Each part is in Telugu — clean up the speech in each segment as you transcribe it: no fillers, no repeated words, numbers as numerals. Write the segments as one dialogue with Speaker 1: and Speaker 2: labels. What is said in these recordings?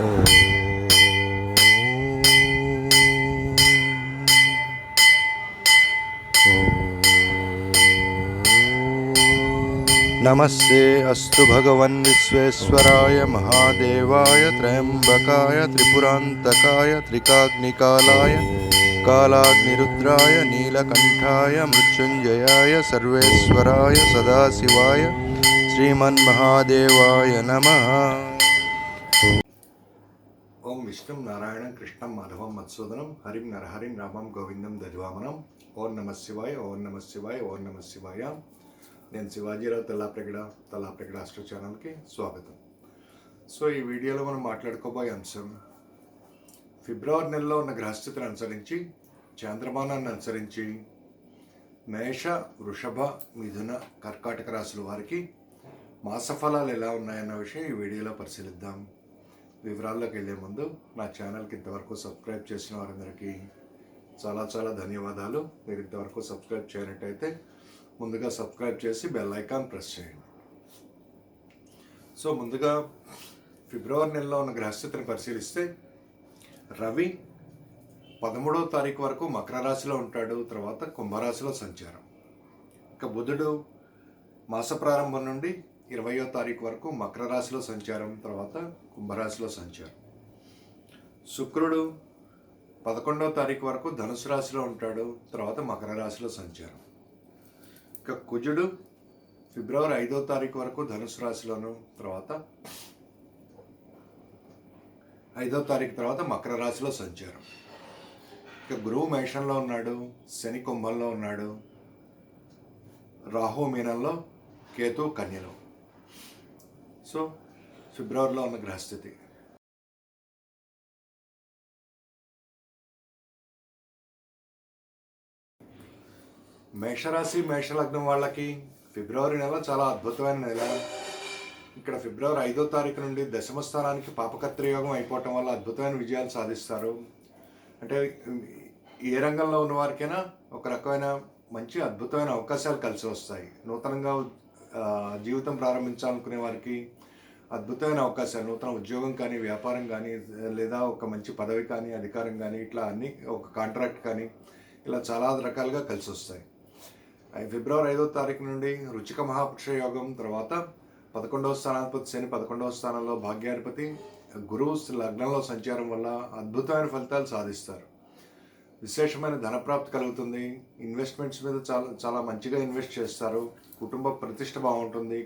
Speaker 1: ఓం నమస్తే అస్తు భగవన్ విశ్వేశ్వరాయ మహాదేవాయ త్రయంబకాయ త్రిపురాంతకాయ త్రికాగ్నికాలాయ కాలాగ్నిరుద్రాయ నీలకంఠాయ మృత్యుంజయాయ సర్వేశ్వరాయ సదాశివాయ శ్రీమన్మహాదేవాయ నమః. ఓం విష్ణుం నారాయణం కృష్ణం మాధవం మత్సూదనం హరిం నరహరిం రామం గోవిందం దజ్వామనం. ఓం నమ శివాయ, ఓం నమ శివాయ, ఓం నమ శివాయ. నేను శివాజీరావు తల్లాప్రగడ ఆస్ట్రో ఛానల్కి స్వాగతం. సో ఈ వీడియోలో మనం మాట్లాడుకోబోయే అంశం ఫిబ్రవరి నెలలో ఉన్న గ్రహస్థితిని అనుసరించి, చాంద్రమానాన్ని అనుసరించి మేష, వృషభ, మిథున, కర్కాటక రాశుల వారికి మాసఫలాలు ఎలా ఉన్నాయన్న విషయం ఈ వీడియోలో పరిశీలిద్దాం. వివరాల్లోకి వెళ్ళే ముందు నా ఛానల్కి ఇంతవరకు సబ్స్క్రైబ్ చేసిన వారందరికీ చాలా చాలా ధన్యవాదాలు. మీరు ఇంతవరకు సబ్స్క్రైబ్ చేయనట్టయితే ముందుగా సబ్స్క్రైబ్ చేసి బెల్ ఐకాన్ ప్రెస్ చేయండి. సో ముందుగా ఫిబ్రవరి నెలలో ఉన్న గ్రహస్థితిని పరిశీలిస్తే రవి 13వ తారీఖు వరకు మకర రాశిలో ఉంటాడు, తర్వాత కుంభరాశిలో సంచారం. ఇక బుధుడు మాస ప్రారంభం నుండి 20వ తారీఖు వరకు మకర రాశిలో సంచారం, తర్వాత కుంభరాశిలో సంచారం. శుక్రుడు 11వ తారీఖు వరకు ధనుసు రాశిలో ఉంటాడు, తర్వాత మకర రాశిలో సంచారం. ఇక కుజుడు ఫిబ్రవరి 5వ తారీఖు వరకు ధనుసు రాశిలోను, తర్వాత 5వ తారీఖు తర్వాత మకర రాశిలో సంచారం. ఇక గురువు మేషంలో ఉన్నాడు, శని కుంభంలో ఉన్నాడు, రాహు మీనంలో, కేతు కన్యలో. సో ఫిబ్రవరిలో ఉన్న గ్రహస్థితి. మేషరాశి, మేషలగ్నం వాళ్ళకి ఫిబ్రవరి నెల చాలా అద్భుతమైన నెల. ఇక్కడ ఫిబ్రవరి 5వ తారీఖు నుండి దశమ స్థానానికి పాపకర్తృయోగం అయిపోవటం వల్ల అద్భుతమైన విజయాలు సాధిస్తారు. అంటే ఏ రంగంలో ఉన్న వారికైనా ఒక రకమైన మంచి అద్భుతమైన అవకాశాలు కలిసి వస్తాయి. నూతనంగా జీవితం ప్రారంభించాలనుకునే వారికి అద్భుతమైన అవకాశాలు, నూతన ఉద్యోగం కానీ, వ్యాపారం కానీ, లేదా ఒక మంచి పదవి కానీ, అధికారం కానీ, ఇట్లా అన్ని, ఒక కాంట్రాక్ట్ కానీ, ఇలా చాలా రకాలుగా కలిసి వస్తాయి. ఫిబ్రవరి 5వ తారీఖు నుండి రుచిక మహాపురుష యోగం, తర్వాత 11వ స్థానాధిపతి శని 11వ స్థానంలో భాగ్యాధిపతి గురువు లగ్నంలో సంచారం వల్ల అద్భుతమైన ఫలితాలు సాధిస్తారు. విశేషమైన ధనప్రాప్తి కలుగుతుంది. ఇన్వెస్ట్మెంట్స్ మీద చాలా చాలా మంచిగా ఇన్వెస్ట్ చేస్తారు. కుటుంబ ప్రతిష్ట బాగుంటుంది.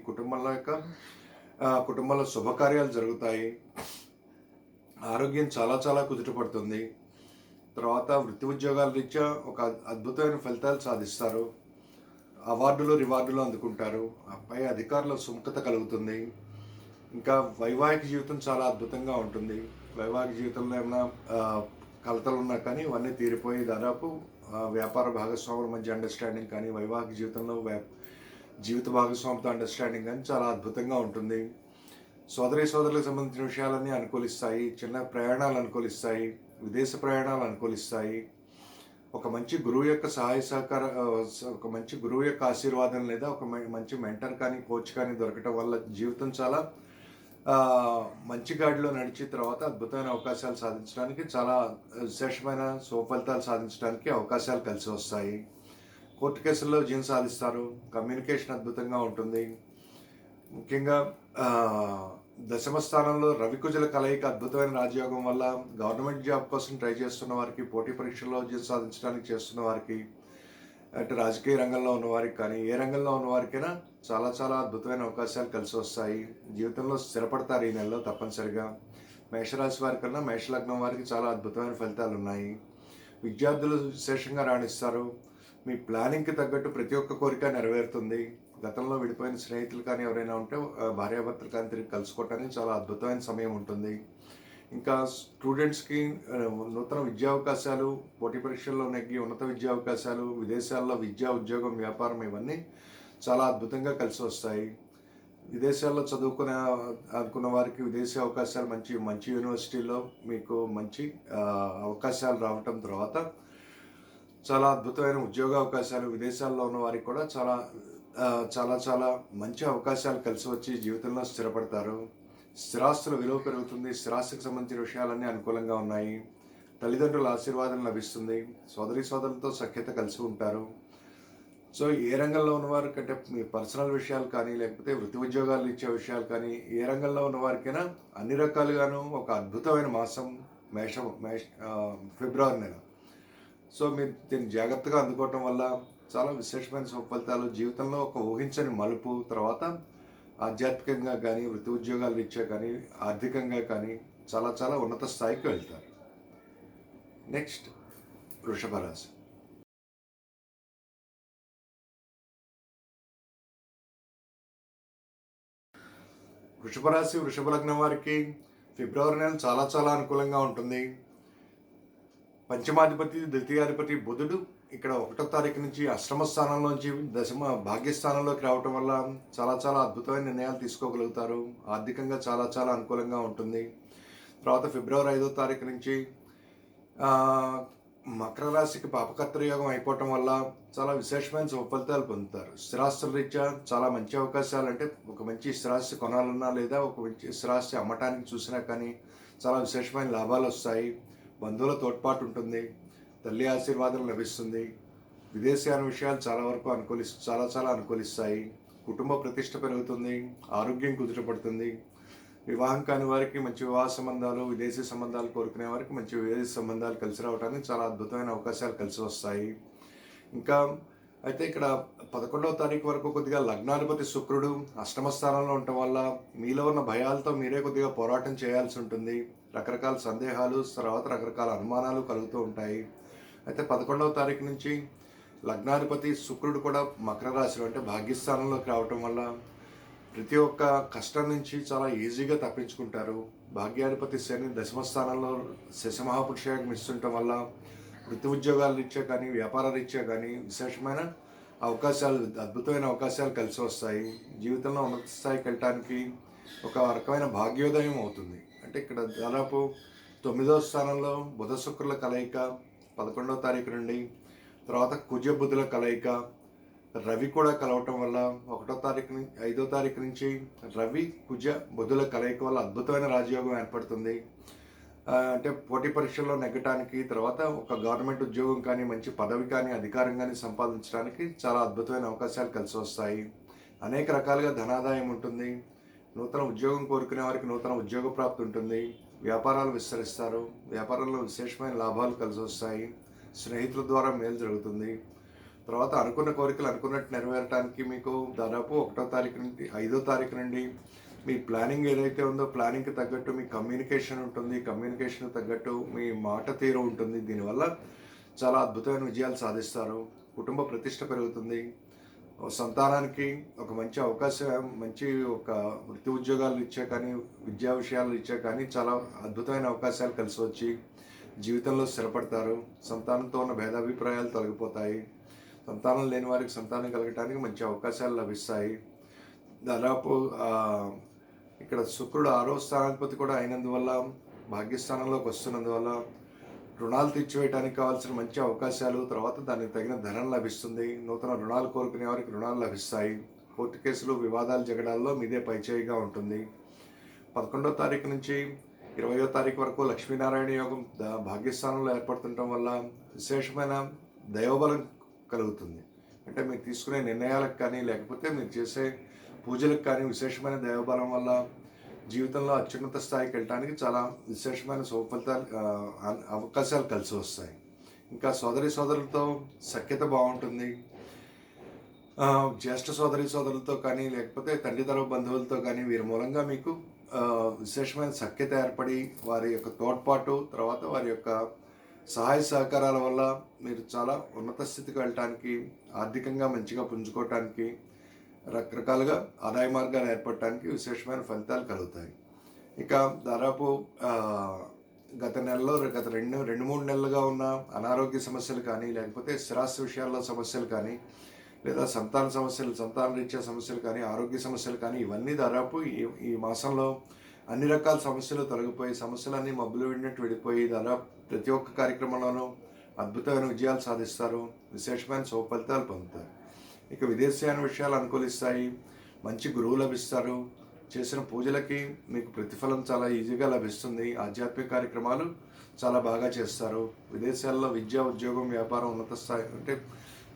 Speaker 1: కుటుంబంలో శుభకార్యాలు జరుగుతాయి. ఆరోగ్యం చాలా చాలా కుదుటపడుతుంది. తర్వాత వృత్తి ఉద్యోగాల రీత్యా ఒక అద్భుతమైన ఫలితాలు సాధిస్తారు. అవార్డులు, రివార్డులు అందుకుంటారు. పై అధికారుల సుముఖత కలుగుతుంది. ఇంకా వైవాహిక జీవితం చాలా అద్భుతంగా ఉంటుంది. వైవాహిక జీవితంలో ఏమైనా కలతలు ఉన్నా కానీ ఇవన్నీ తీరిపోయి దాదాపు వ్యాపార భాగస్వాముల మధ్య అండర్స్టాండింగ్ కానీ, వైవాహిక జీవితంలో జీవిత భాగస్వామితో అండర్స్టాండింగ్ కానీ చాలా అద్భుతంగా ఉంటుంది. సోదరులకు సంబంధించిన విషయాలన్నీ అనుకూలిస్తాయి. చిన్న ప్రయాణాలు అనుకూలిస్తాయి. విదేశ ప్రయాణాలు అనుకూలిస్తాయి. ఒక మంచి గురువు యొక్క సహాయ సహకార, ఒక మంచి గురువు యొక్క ఆశీర్వాదం లేదా ఒక మంచి మెంటర్ కానీ, కోచ్ కానీ దొరకటం వల్ల జీవితం చాలా మంచి గాడిలో నడిచి తర్వాత అద్భుతమైన అవకాశాలు సాధించడానికి, చాలా విశేషమైన ఫలితాలు సాధించడానికి అవకాశాలు కలిసి వస్తాయి. కోర్టు కేసుల్లో విజయం సాధిస్తారు. కమ్యూనికేషన్ అద్భుతంగా ఉంటుంది. ముఖ్యంగా దశమ స్థానంలో రవికుజల కలయిక అద్భుతమైన రాజయోగం వల్ల గవర్నమెంట్ జాబ్ కోసం ట్రై చేస్తున్న వారికి, పోటీ పరీక్షల్లో విజయం సాధించడానికి చేస్తున్న వారికి, అంటే రాజకీయ రంగంలో ఉన్నవారికి కానీ, ఏ రంగంలో ఉన్నవారికైనా చాలా చాలా అద్భుతమైన అవకాశాలు కలిసి వస్తాయి. జీవితంలో స్థిరపడతారు ఈ నెలలో తప్పనిసరిగా. మేషరాశి వారి కన్నా మేషలగ్నం వారికి చాలా అద్భుతమైన ఫలితాలు ఉన్నాయి. విద్యార్థులు విశేషంగా రాణిస్తారు. మీ ప్లానింగ్కి తగ్గట్టు ప్రతి ఒక్క కోరిక నెరవేరుతుంది. గతంలో విడిపోయిన స్నేహితులు కానీ ఎవరైనా ఉంటే భార్యాభర్తలు కానీ తిరిగి కలుసుకోవటానికి చాలా అద్భుతమైన సమయం ఉంటుంది. ఇంకా స్టూడెంట్స్కి నూతన విద్యా అవకాశాలు, పోటీ పరీక్షల్లో నెగ్గి ఉన్నత విద్యా అవకాశాలు, విదేశాల్లో విద్యా, ఉద్యోగం, వ్యాపారం ఇవన్నీ చాలా అద్భుతంగా కలిసి వస్తాయి. విదేశాల్లో అనుకున్న వారికి విదేశీ అవకాశాలు, మంచి మంచి యూనివర్సిటీల్లో మీకు మంచి అవకాశాలు రావటం, తర్వాత చాలా అద్భుతమైన ఉద్యోగ అవకాశాలు, విదేశాల్లో ఉన్న వారికి కూడా చాలా చాలా చాలా మంచి అవకాశాలు కలిసి వచ్చి జీవితంలో స్థిరపడతారు. స్థిరాస్తుల విలువ పెరుగుతుంది. స్థిరాస్తికి సంబంధించిన విషయాలన్నీ అనుకూలంగా ఉన్నాయి. తల్లిదండ్రుల ఆశీర్వాదం లభిస్తుంది. సోదరులతో సఖ్యత కలిసి ఉంటారు. సో ఏ రంగంలో ఉన్నవారు కంటే మీ పర్సనల్ విషయాలు కానీ లేకపోతే వృత్తి ఉద్యోగాలు ఇచ్చే విషయాలు కానీ ఏ రంగంలో ఉన్నవారికైనా అన్ని రకాలుగాను ఒక అద్భుతమైన మాసం ఫిబ్రవరి నెల. సో మీరు దీన్ని జాగ్రత్తగా అందుకోవటం వల్ల చాలా విశేషమైన సుఫలితాలు, జీవితంలో ఒక ఊహించని మలుపు, తర్వాత ఆధ్యాత్మికంగా కానీ వృత్తి ఉద్యోగాలు ఇచ్చే కానీ ఆర్థికంగా కానీ చాలా చాలా ఉన్నత స్థాయికి వెళ్తారు. నెక్స్ట్ వృషభ రాశి. వృషభ రాశి వృషభ లగ్నం వారికి ఫిబ్రవరి నెల చాలా చాలా అనుకూలంగా ఉంటుంది. పంచమాధిపతి ద్వితీయాధిపతి బుధుడు ఇక్కడ 1వ తారీఖు నుంచి అష్టమ స్థానంలోంచి భాగ్యస్థానంలోకి రావటం వల్ల చాలా చాలా అద్భుతమైన నిర్ణయాలు తీసుకోగలుగుతారు. ఆర్థికంగా చాలా చాలా అనుకూలంగా ఉంటుంది. తర్వాత ఫిబ్రవరి 5వ తారీఖు నుంచి మకర రాశికి పాపకర్తృ యోగం అయిపోవటం వల్ల చాలా విశేషమైన ఫలితాలు పొందుతారు. స్థిరాస్తుల రీత్యా చాలా మంచి అవకాశాలు, అంటే ఒక మంచి స్థిరాస్తి కొనాలన్నా లేదా ఒక మంచి స్థిరాస్తి అమ్మటానికి చూసినా కానీ చాలా విశేషమైన లాభాలు వస్తాయి. బంధువుల తోడ్పాటు ఉంటుంది. తల్లి ఆశీర్వాదం లభిస్తుంది. విదేశీయాన విషయాలు చాలా చాలా అనుకూలిస్తాయి. కుటుంబ ప్రతిష్ట పెరుగుతుంది. ఆరోగ్యం కుదుటపడుతుంది. వివాహం కాని వారికి మంచి వివాహ సంబంధాలు, విదేశీ సంబంధాలు కోరుకునే వారికి మంచి విదేశీ సంబంధాలు కలిసి రావడానికి చాలా అద్భుతమైన అవకాశాలు కలిసి వస్తాయి. ఇంకా అయితే ఇక్కడ 11వ తారీఖు వరకు కొద్దిగా లగ్నాధిపతి శుక్రుడు అష్టమ స్థానంలో ఉండటం వల్ల మీలో ఉన్న భయాలతో మీరే కొద్దిగా పోరాటం చేయాల్సి ఉంటుంది. రకరకాల సందేహాలు, తర్వాత రకరకాల అనుమానాలు కలుగుతూ ఉంటాయి. అయితే 11వ తారీఖు నుంచి లగ్నాధిపతి శుక్రుడు కూడా మకర రాశిలో అంటే భాగ్యస్థానంలోకి రావటం వల్ల ప్రతి ఒక్క కష్టం నుంచి చాలా ఈజీగా తప్పించుకుంటారు. భాగ్యాధిపతి శని దశమ స్థానంలో శశమహాపురుషయోగం ఇస్తుండటం వల్ల వృత్తి ఉద్యోగాల రీత్యా కానీ వ్యాపార రీత్యా కానీ విశేషమైన అవకాశాలు, అద్భుతమైన అవకాశాలు కలిసి వస్తాయి. జీవితంలో ఉన్నత స్థాయికి వెళ్ళటానికి ఒక రకమైన భాగ్యోదయం అవుతుంది. అంటే ఇక్కడ దాదాపు 9వ స్థానంలో బుధ శుక్రుల కలయిక 11వ తారీఖు నుండి, తర్వాత కుజ బుధుల కలయిక, రవి కూడా కలవటం వల్ల 1వ తారీఖు నుంచి 5వ తారీఖు నుంచి రవి కుజ బుధుల కలయిక వల్ల అద్భుతమైన రాజయోగం ఏర్పడుతుంది. అంటే పోటీ పరీక్షల్లో నెగ్గటానికి, తర్వాత ఒక గవర్నమెంట్ ఉద్యోగం కానీ మంచి పదవి కానీ అధికారం కానీ సంపాదించడానికి చాలా అద్భుతమైన అవకాశాలు కలిసి వస్తాయి. అనేక రకాలుగా ధనాదాయం ఉంటుంది. నూతన ఉద్యోగం కోరుకునే వారికి నూతన ఉద్యోగ ప్రాప్తి ఉంటుంది. వ్యాపారాలు విస్తరిస్తారు. వ్యాపారంలో విశేషమైన లాభాలు కలిసి వస్తాయి. స్నేహితుల ద్వారా మేలు జరుగుతుంది. తర్వాత అనుకున్న కోరికలు అనుకున్నట్టు నెరవేరడానికి మీకు దాదాపు 1వ తారీఖు నుండి 5వ తారీఖు నుండి మీ ప్లానింగ్ ఏదైతే ఉందో ప్లానింగ్కి తగ్గట్టు మీ కమ్యూనికేషన్ ఉంటుంది. కమ్యూనికేషన్ తగ్గట్టు మీ మాట తీరు ఉంటుంది. దీనివల్ల చాలా అద్భుతమైన విజయాలు సాధిస్తారు. కుటుంబ ప్రతిష్ట పెరుగుతుంది. సంతానానికి ఒక మంచి అవకాశం, మంచి ఒక వృత్తి ఉద్యోగాలు ఇచ్చా కానీ విద్యా విషయాలు ఇచ్చా కానీ చాలా అద్భుతమైన అవకాశాలు కలిసి వచ్చి జీవితంలో స్థిరపడతారు. సంతానంతో ఉన్న భేదాభిప్రాయాలు తొలగిపోతాయి. సంతానం లేని వారికి సంతానం కలగటానికి మంచి అవకాశాలు లభిస్తాయి. దాదాపు ఇక్కడ శుక్రుడు 6వ స్థానాధిపతి కూడా అయినందువల్ల భాగ్యస్థానంలోకి వస్తున్నందువల్ల రుణాలు తీర్చివేయడానికి కావాల్సిన మంచి అవకాశాలు, తర్వాత దానికి తగిన ధనం లభిస్తుంది. నూతన రుణాలు కోరుకునే వారికి రుణాలు లభిస్తాయి. కోర్టు కేసులు, వివాదాలు, జగడాల్లో మీదే పైచేయిగా ఉంటుంది. 11వ తారీఖు నుంచి 20వ తారీఖు వరకు లక్ష్మీనారాయణ యోగం భాగ్యస్థానంలో ఏర్పడుతుండటం వల్ల విశేషమైన దైవబలం కలుగుతుంది. అంటే మీరు తీసుకునే నిర్ణయాలకు కానీ లేకపోతే మీరు చేసే పూజలకు కానీ విశేషమైన దైవబలం వల్ల జీవితంలో అత్యున్నత స్థాయికి వెళ్ళడానికి చాలా విశేషమైన సుఫలితాలు, అవకాశాలు కలిసి వస్తాయి. ఇంకా సోదరులతో సఖ్యత బాగుంటుంది. జ్యేష్ఠ సోదరులతో కానీ లేకపోతే తండ్రితర బంధువులతో కానీ వీరి మూలంగా మీకు విశేషమైన సఖ్యత ఏర్పడి వారి యొక్క తోడ్పాటు, తర్వాత వారి యొక్క సహాయ సహకారాల వల్ల మీరు చాలా ఉన్నత స్థితికి వెళ్ళటానికి, ఆర్థికంగా మంచిగా పుంజుకోవటానికి, రకరకాలుగా ఆదాయ మార్గాలు ఏర్పడటానికి విశేషమైన ఫలితాలు కలుగుతాయి. ఇక దాదాపు గత 2-3 నెలలుగా ఉన్న అనారోగ్య సమస్యలు కానీ లేకపోతే స్థిరాస్తి విషయాల్లో సమస్యలు కానీ లేదా సంతాన రీత్యా సమస్యలు కానీ ఆరోగ్య సమస్యలు కానీ ఇవన్నీ దాదాపు ఈ మాసంలో అన్ని రకాల సమస్యలు తొలగిపోయి సమస్యలన్నీ మబ్బులు విడినట్టు విడిపోయి దాదాపు ప్రతి ఒక్క కార్యక్రమంలోనూ అద్భుతమైన విజయాలు సాధిస్తారు. విశేషమైన ఫలితాలు పొందుతారు. ఇక విదేశీయాన విషయాలు అనుకూలిస్తాయి. మంచి గురువు లభిస్తారు. చేసిన పూజలకి మీకు ప్రతిఫలం చాలా ఈజీగా లభిస్తుంది. ఆధ్యాత్మిక కార్యక్రమాలు చాలా బాగా చేస్తారు. విదేశాల్లో విద్య, ఉద్యోగం, వ్యాపారం, ఉన్నత స్థాయి అంటే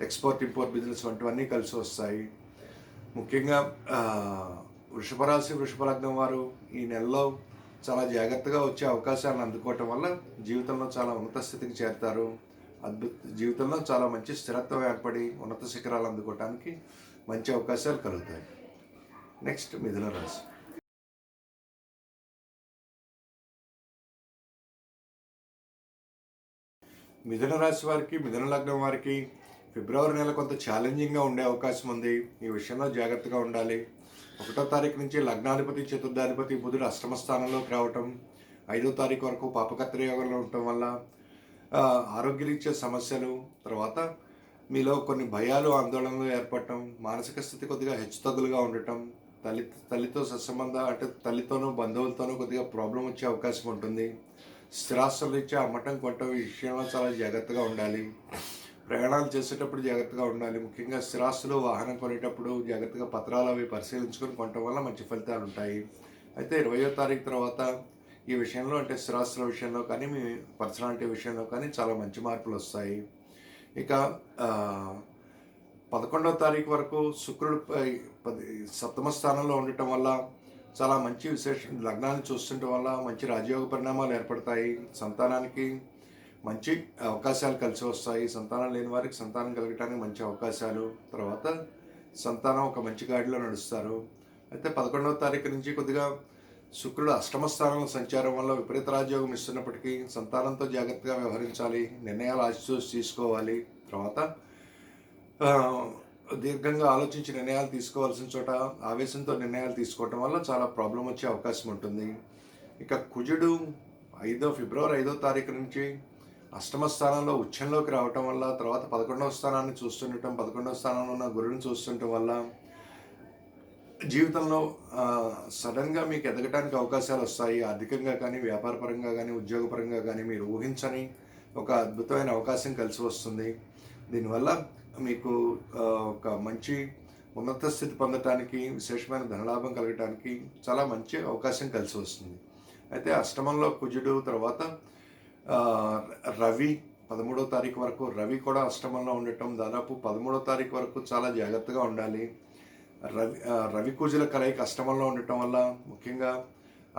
Speaker 1: ఎక్స్పోర్ట్, ఇంపోర్ట్ బిజినెస్ వంటివన్నీ కలిసి వస్తాయి. ముఖ్యంగా వృషభ రాశి, వృషభ లగ్నం వారు ఈ నెలలో చాలా జాగ్రత్తగా వచ్చే అవకాశాలను అందుకోవటం వల్ల జీవితంలో చాలా ఉన్నత స్థితికి చేరుతారు. జీవితంలో చాలా మంచి స్థిరత్వం ఏర్పడి ఉన్నత శిఖరాలు అందుకోవటానికి మంచి అవకాశాలు కలుగుతాయి. నెక్స్ట్ మిథున రాశి. మిథున రాశి వారికి, మిథున లగ్నం వారికి ఫిబ్రవరి నెల కొంత ఛాలెంజింగ్గా ఉండే అవకాశం ఉంది. ఈ విషయంలో జాగ్రత్తగా ఉండాలి. 1వ తారీఖు నుంచి లగ్నాధిపతి, చతుర్థాధిపతి బుధుడు అష్టమ స్థానంలోకి రావటం, 5వ తారీఖు వరకు పాపకత్ర యోగంలో ఉండటం వల్ల ఆరోగ్యరీత్యా సమస్యలు, తర్వాత మీలో కొన్ని భయాలు, ఆందోళనలు ఏర్పడటం, మానసిక స్థితి కొద్దిగా హెచ్చుతగ్గులుగా ఉండటం, తల్లితో సత్సంబంధ అంటే తల్లితోనూ బంధువులతోనూ కొద్దిగా ప్రాబ్లం వచ్చే అవకాశం ఉంటుంది. స్థిరాస్తులు ఇచ్చే అమ్మటం కొట్టడం విషయంలో చాలా జాగ్రత్తగా ఉండాలి. ప్రయాణాలు చేసేటప్పుడు జాగ్రత్తగా ఉండాలి. ముఖ్యంగా స్థిరాస్తులు, వాహనం కొనేటప్పుడు జాగ్రత్తగా పత్రాలు అవి పరిశీలించుకొని కొనటం వల్ల మంచి ఫలితాలు ఉంటాయి. అయితే 20వ తారీఖు తర్వాత ఈ విషయంలో అంటే స్థిరాస్తుల విషయంలో కానీ, మీ పర్సనాలిటీ విషయంలో కానీ చాలా మంచి మార్పులు వస్తాయి. ఇక 11వ తారీఖు వరకు శుక్రుడు సప్తమ స్థానంలో ఉండటం వల్ల చాలా మంచి లగ్నాన్ని చూస్తుండటం వల్ల మంచి రాజయోగ పరిణామాలు ఏర్పడతాయి. సంతానానికి మంచి అవకాశాలు కలిసి వస్తాయి. సంతానం లేని వారికి సంతానం కలగటానికి మంచి అవకాశాలు, తర్వాత సంతానం ఒక మంచి గాడిలో నడుస్తారు. అయితే 11వ తారీఖు నుంచి కొద్దిగా శుక్రుడు అష్టమ స్థానంలో సంచారం వల్ల విపరీత రాజయోగం ఇస్తున్నప్పటికీ సంతానంతో జాగ్రత్తగా వ్యవహరించాలి. నిర్ణయాలు ఆచితూచి తీసుకోవాలి. తర్వాత దీర్ఘంగా ఆలోచించి నిర్ణయాలు తీసుకోవాల్సిన చోట ఆవేశంతో నిర్ణయాలు తీసుకోవటం వల్ల చాలా ప్రాబ్లం వచ్చే అవకాశం ఉంటుంది. ఇక కుజుడు ఫిబ్రవరి 5వ తారీఖు నుంచి అష్టమ స్థానంలో ఉచ్చంలోకి రావటం వల్ల, తర్వాత 11వ స్థానాన్ని చూస్తుండటం, 11వ స్థానంలో ఉన్న గురువుని చూస్తుండటం వల్ల జీవితంలో సడన్గా మీకు ఎదగటానికి అవకాశాలు వస్తాయి. ఆర్థికంగా కానీ, వ్యాపారపరంగా కానీ, ఉద్యోగపరంగా కానీ మీరు ఊహించని ఒక అద్భుతమైన అవకాశం కలిసి వస్తుంది. దీనివల్ల మీకు ఒక మంచి ఉన్నత స్థితి పొందటానికి, విశేషమైన ధనలాభం కలగటానికి చాలా మంచి అవకాశం కలిసి వస్తుంది. అయితే అష్టమంలో కుజుడు, తర్వాత రవి 13వ తారీఖు వరకు రవి కూడా అష్టమంలో ఉండటం, దాదాపు 13వ తారీఖు వరకు చాలా జాగ్రత్తగా ఉండాలి. రవి కుజుల కలయిక అష్టమంలో ఉండటం వల్ల ముఖ్యంగా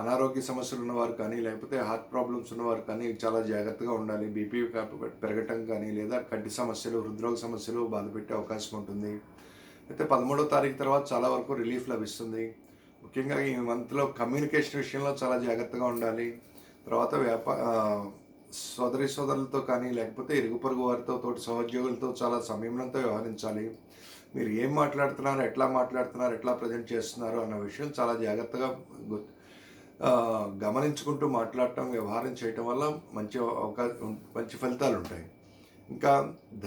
Speaker 1: అనారోగ్య సమస్యలు ఉన్నవారు కానీ, లేకపోతే హార్ట్ ప్రాబ్లమ్స్ ఉన్నవారు కానీ చాలా జాగ్రత్తగా ఉండాలి. బీపీ పెరగటం కానీ, లేదా కంటి సమస్యలు, హృద్రోగ సమస్యలు బాధపెట్టే అవకాశం ఉంటుంది. అయితే 13వ తారీఖు తర్వాత చాలా వరకు రిలీఫ్ లభిస్తుంది. ముఖ్యంగా ఈ మంత్లో కమ్యూనికేషన్ విషయంలో చాలా జాగ్రత్తగా ఉండాలి. తర్వాత సోదరులతో కానీ, లేకపోతే ఇరుగు పొరుగు వారితో, తోటి సహోద్యోగులతో చాలా సంయమనంతో వ్యవహరించాలి. మీరు ఏం మాట్లాడుతున్నారు, ఎట్లా ప్రజెంట్ చేస్తున్నారు అన్న విషయం చాలా జాగ్రత్తగా గమనించుకుంటూ మాట్లాడటం, వ్యవహారం చేయటం వల్ల మంచి ఫలితాలు ఉంటాయి. ఇంకా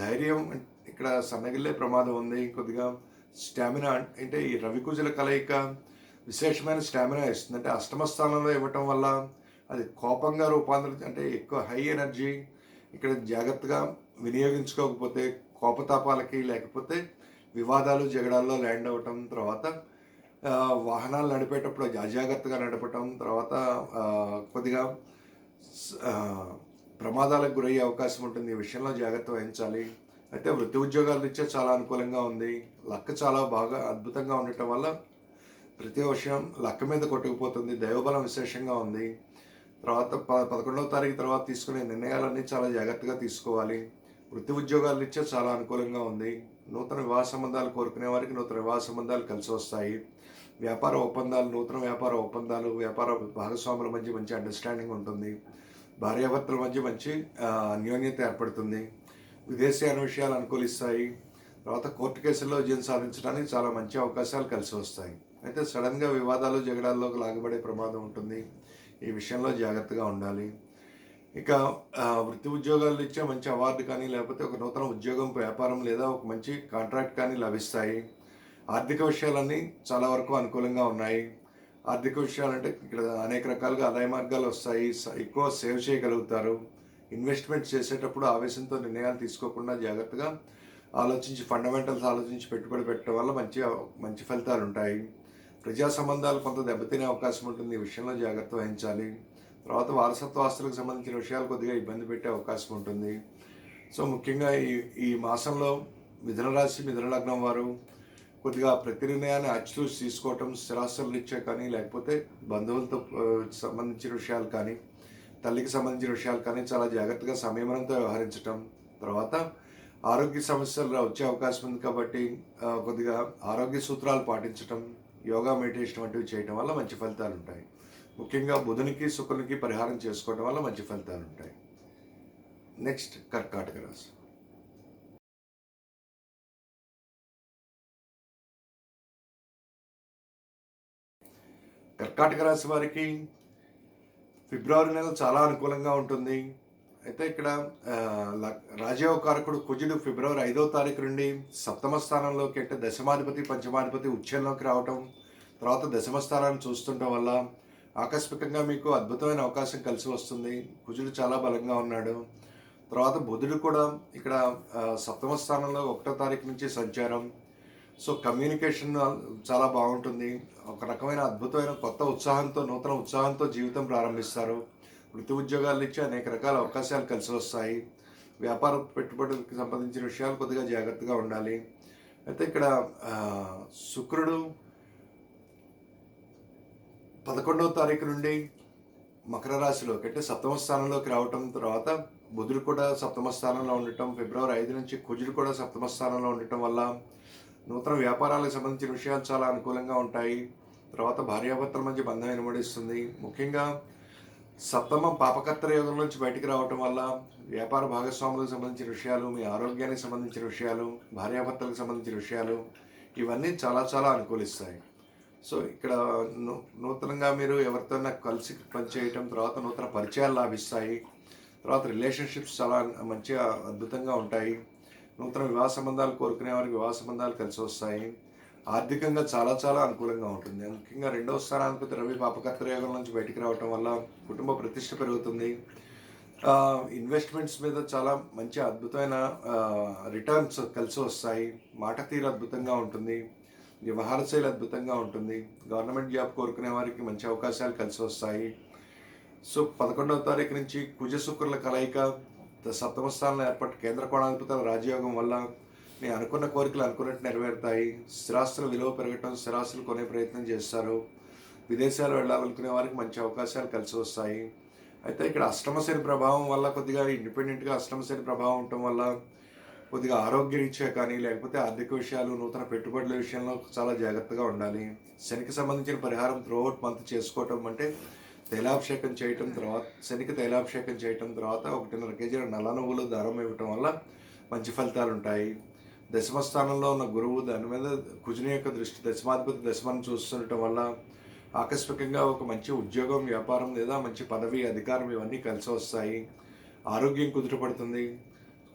Speaker 1: ధైర్యం ఇక్కడ సన్నగిల్లే ప్రమాదం ఉంది. కొద్దిగా స్టామినా అంటే ఈ రవికుజుల కలయిక విశేషమైన స్టామినా ఇస్తుంది. అంటే అష్టమ స్థానంలో ఇవ్వటం వల్ల అది కోపంగా అంటే ఎక్కువ హై ఎనర్జీ ఇక్కడ జాగ్రత్తగా వినియోగించుకోకపోతే కోపతాపాలకి, లేకపోతే వివాదాలు, జగడాల్లో ల్యాండ్ అవ్వటం, తర్వాత వాహనాలు నడిపేటప్పుడు అజాగ్రత్తగా నడపటం, తర్వాత కొద్దిగా ప్రమాదాలకు గురయ్యే అవకాశం ఉంటుంది. ఈ విషయంలో జాగ్రత్త వహించాలి. అయితే వృత్తి ఉద్యోగాల రీత్యా చాలా అనుకూలంగా ఉంది. లక్ చాలా బాగా అద్భుతంగా ఉండటం వల్ల ప్రతి విషయం లక్ మీద కొట్టుకుపోతుంది. దైవబలం విశేషంగా ఉంది. తర్వాత 11వ తారీఖు తర్వాత తీసుకునే నిర్ణయాలన్నీ చాలా జాగ్రత్తగా తీసుకోవాలి. వృత్తి ఉద్యోగాల రీత్యా చాలా అనుకూలంగా ఉంది. నూతన వివాహ సంబంధాలు కోరుకునే వారికి నూతన వివాహ సంబంధాలు కలిసి వస్తాయి. వ్యాపార ఒప్పందాలు, నూతన వ్యాపార ఒప్పందాలు, వ్యాపార భాగస్వాముల మధ్య మంచి అండర్స్టాండింగ్ ఉంటుంది. భార్యాభర్తల మధ్య మంచి అన్యోన్యత ఏర్పడుతుంది. విదేశీయాన విషయాలు అనుకూలిస్తాయి. తర్వాత కోర్టు కేసుల్లో విజయం సాధించడానికి చాలా మంచి అవకాశాలు కలిసి వస్తాయి. అయితే సడన్గా వివాదాలు, జగడాల్లోకి లాగబడే ప్రమాదం ఉంటుంది. ఈ విషయంలో జాగ్రత్తగా ఉండాలి. ఇక వృత్తి ఉద్యోగాలు ఇచ్చే మంచి అవార్డు కానీ, లేకపోతే ఒక నూతన ఉద్యోగం, వ్యాపారం లేదా ఒక మంచి కాంట్రాక్ట్ కానీ లభిస్తాయి. ఆర్థిక విషయాలన్నీ చాలా వరకు అనుకూలంగా ఉన్నాయి. ఆర్థిక విషయాలంటే ఇక్కడ అనేక రకాలుగా ఆదాయ మార్గాలు వస్తాయి. ఎక్కువ సేవ్ చేయగలుగుతారు. ఇన్వెస్ట్మెంట్ చేసేటప్పుడు ఆవేశంతో నిర్ణయాలు తీసుకోకుండా జాగ్రత్తగా ఆలోచించి, ఫండమెంటల్స్ ఆలోచించి పెట్టుబడి పెట్టడం వల్ల మంచి ఫలితాలు ఉంటాయి. ప్రజా సంబంధాలు కొంత దెబ్బతినే అవకాశం ఉంటుంది. ఈ విషయంలో జాగ్రత్త వహించాలి. తర్వాత వారసత్వ ఆస్తులకు సంబంధించిన విషయాలు కొద్దిగా ఇబ్బంది పెట్టే అవకాశం ఉంటుంది. సో ముఖ్యంగా ఈ మాసంలో మిథున రాశి, మిథున లగ్నం వారు కొద్దిగా ప్రతి నిర్ణయాన్ని ఆచితూచి తీసుకోవటం, స్థిరాస్తుల రీత్యా కానీ, లేకపోతే బంధువులతో సంబంధించిన విషయాలు కానీ, తల్లికి సంబంధించిన విషయాలు కానీ చాలా జాగ్రత్తగా సంయమనంతో వ్యవహరించటం. తర్వాత ఆరోగ్య సమస్యలు వచ్చే అవకాశం ఉంది కాబట్టి కొద్దిగా ఆరోగ్య సూత్రాలు పాటించటం, యోగా, మెడిటేషన్ వంటివి చేయటం వల్ల మంచి ఫలితాలు ఉంటాయి. ముఖ్యంగా బుధునికి, శుక్రునికి పరిహారం చేసుకోవడం వల్ల మంచి ఫలితాలు ఉంటాయి. నెక్స్ట్ కర్కాటక రాశి. కర్కాటక రాశి వారికి ఫిబ్రవరి నెల చాలా అనుకూలంగా ఉంటుంది. అయితే ఇక్కడ రాజయోగకారకుడు కుజుడు ఫిబ్రవరి 5వ తారీఖు నుండి సప్తమ స్థానంలోకి, అంటే దశమాధిపతి, పంచమాధిపతి ఉచ్చంలోకి రావటం, తర్వాత దశమ స్థానాన్ని చూస్తుండటం వల్ల ఆకస్మికంగా మీకు అద్భుతమైన అవకాశం కలిసి వస్తుంది. కుజుడు చాలా బలంగా ఉన్నాడు. తర్వాత బుధుడు కూడా ఇక్కడ సప్తమ స్థానంలో 1వ తారీఖు నుంచి సంచారం. సో కమ్యూనికేషన్ చాలా బాగుంటుంది. ఒక రకమైన అద్భుతమైన కొత్త ఉత్సాహంతో, నూతన ఉత్సాహంతో జీవితం ప్రారంభిస్తారు. వృత్తి ఉద్యోగాల నుంచి అనేక రకాల అవకాశాలు కలిసి వస్తాయి. వ్యాపార పెట్టుబడులకు సంబంధించిన విషయాలు కొద్దిగా జాగ్రత్తగా ఉండాలి. అయితే ఇక్కడ శుక్రుడు 11వ తారీఖు నుండి మకర రాశిలోకి, అంటే సప్తమ స్థానంలోకి రావటం, తర్వాత బుధుడు కూడా సప్తమ స్థానంలో ఉండటం, ఫిబ్రవరి 5 నుంచి కుజుడు కూడా సప్తమ స్థానంలో ఉండటం వల్ల నూతన వ్యాపారాలకు సంబంధించిన విషయాలు చాలా అనుకూలంగా ఉంటాయి. తర్వాత భార్యాభర్తల మధ్య బంధం ఇనుమడిస్తుంది. ముఖ్యంగా సప్తమం పాపకర్తర యోగం నుంచి బయటికి రావటం వల్ల వ్యాపార భాగస్వాములకు సంబంధించిన విషయాలు, మీ ఆరోగ్యానికి సంబంధించిన విషయాలు, భార్యాభర్తలకు సంబంధించిన విషయాలు, ఇవన్నీ చాలా చాలా అనుకూలిస్తాయి. సో ఇక్కడ నూతనంగా మీరు ఎవరితోనైనా కలిసి పనిచేయటం, తర్వాత నూతన పరిచయాలు లాభిస్తాయి. తర్వాత రిలేషన్షిప్స్ చాలా మంచిగా అద్భుతంగా ఉంటాయి. నూతన వివాహ సంబంధాలు కోరుకునే వారికి వివాహ సంబంధాలు కలిసి వస్తాయి. ఆర్థికంగా చాలా చాలా అనుకూలంగా ఉంటుంది. ముఖ్యంగా 2వ స్థానాధిపతి రవి పాపకర్తర యోగం నుంచి బయటికి రావటం వల్ల కుటుంబ ప్రతిష్ట పెరుగుతుంది. ఇన్వెస్ట్మెంట్స్ మీద చాలా మంచి అద్భుతమైన రిటర్న్స్ కలిసి వస్తాయి. మాట తీరు అద్భుతంగా ఉంటుంది. వ్యవహార శైలి అద్భుతంగా ఉంటుంది. గవర్నమెంట్ జాబ్ కోరుకునే వారికి మంచి అవకాశాలు కలిసి వస్తాయి. సో 11వ తారీఖు నుంచి కుజ శుక్రుల కలయిక సప్తమ స్థానంలో ఏర్పడి కేంద్ర కోణాధిపతుల రాజయోగం వల్ల మీ అనుకున్న కోరికలు అనుకున్నట్టు నెరవేరుతాయి. స్థిరాస్తుల విలువ పెరగటం, స్థిరాస్తులు కొనే ప్రయత్నం చేస్తారు. విదేశాలు వెళ్ళాలనుకునే వారికి మంచి అవకాశాలు కలిసి వస్తాయి. అయితే ఇక్కడ అష్టమశని ప్రభావం వల్ల కొద్దిగా ఇండిపెండెంట్గా అష్టమశని ప్రభావం ఉండటం వల్ల కొద్దిగా ఆరోగ్య రీత్యా కానీ, లేకపోతే ఆర్థిక విషయాలు, నూతన పెట్టుబడుల విషయంలో చాలా జాగ్రత్తగా ఉండాలి. శనికి సంబంధించిన పరిహారం త్రూఅవుట్ మంత్ చేసుకోవటం, అంటే తైలాభిషేకం చేయటం, తర్వాత శనికి తైలాభిషేకం చేయటం, తర్వాత 1.5 కేజీల నల్ల నువ్వులు దానం ఇవ్వటం వల్ల మంచి ఫలితాలు ఉంటాయి. దశమ స్థానంలో ఉన్న గురువు, దాని మీద కుజుని యొక్క దృష్టి, దశమాధిపతి దశమాన్ని చూస్తుండటం వల్ల ఆకస్మికంగా ఒక మంచి ఉద్యోగం, వ్యాపారం లేదా మంచి పదవి, అధికారం ఇవన్నీ కలిసి వస్తాయి. ఆరోగ్యం కుదుటపడుతుంది.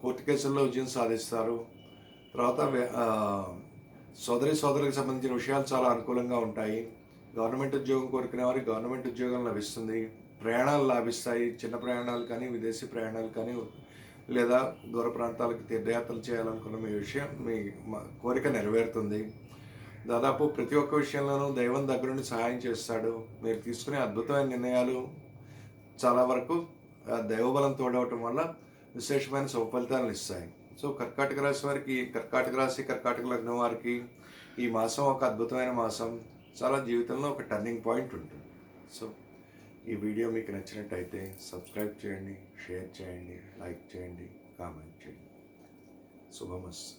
Speaker 1: కోర్టు కేసుల్లో విజయం సాధిస్తారు. తర్వాత సోదరులకు సంబంధించిన విషయాలు చాలా అనుకూలంగా ఉంటాయి. గవర్నమెంట్ ఉద్యోగం కోరుకునే వారికి గవర్నమెంట్ ఉద్యోగం లభిస్తుంది. ప్రయాణాలు లాభిస్తాయి. చిన్న ప్రయాణాలు కానీ, విదేశీ ప్రయాణాలు కానీ, లేదా దూర ప్రాంతాలకు తీర్థయాత్రలు చేయాలనుకున్న మీ కోరిక నెరవేరుతుంది. దాదాపు ప్రతి ఒక్క విషయంలోనూ దైవం దగ్గరుండి సహాయం చేస్తాడు. మీరు తీసుకునే అద్భుతమైన నిర్ణయాలు చాలా వరకు దైవబలం తోడవటం వల్ల విశేషమైన ఫలితాలను ఇస్తాయి. సో కర్కాటక రాశి వారికి, కర్కాటక రాశి, కర్కాటక లగ్నం వారికి ఈ మాసం ఒక అద్భుతమైన మాసం. చాలా జీవితంలో ఒక టర్నింగ్ పాయింట్ ఉంటుంది. సో ఈ వీడియో మీకు నచ్చినట్టయితే సబ్స్క్రైబ్ చేయండి, షేర్ చేయండి, లైక్ చేయండి, కామెంట్ చేయండి. శుభమస్తు.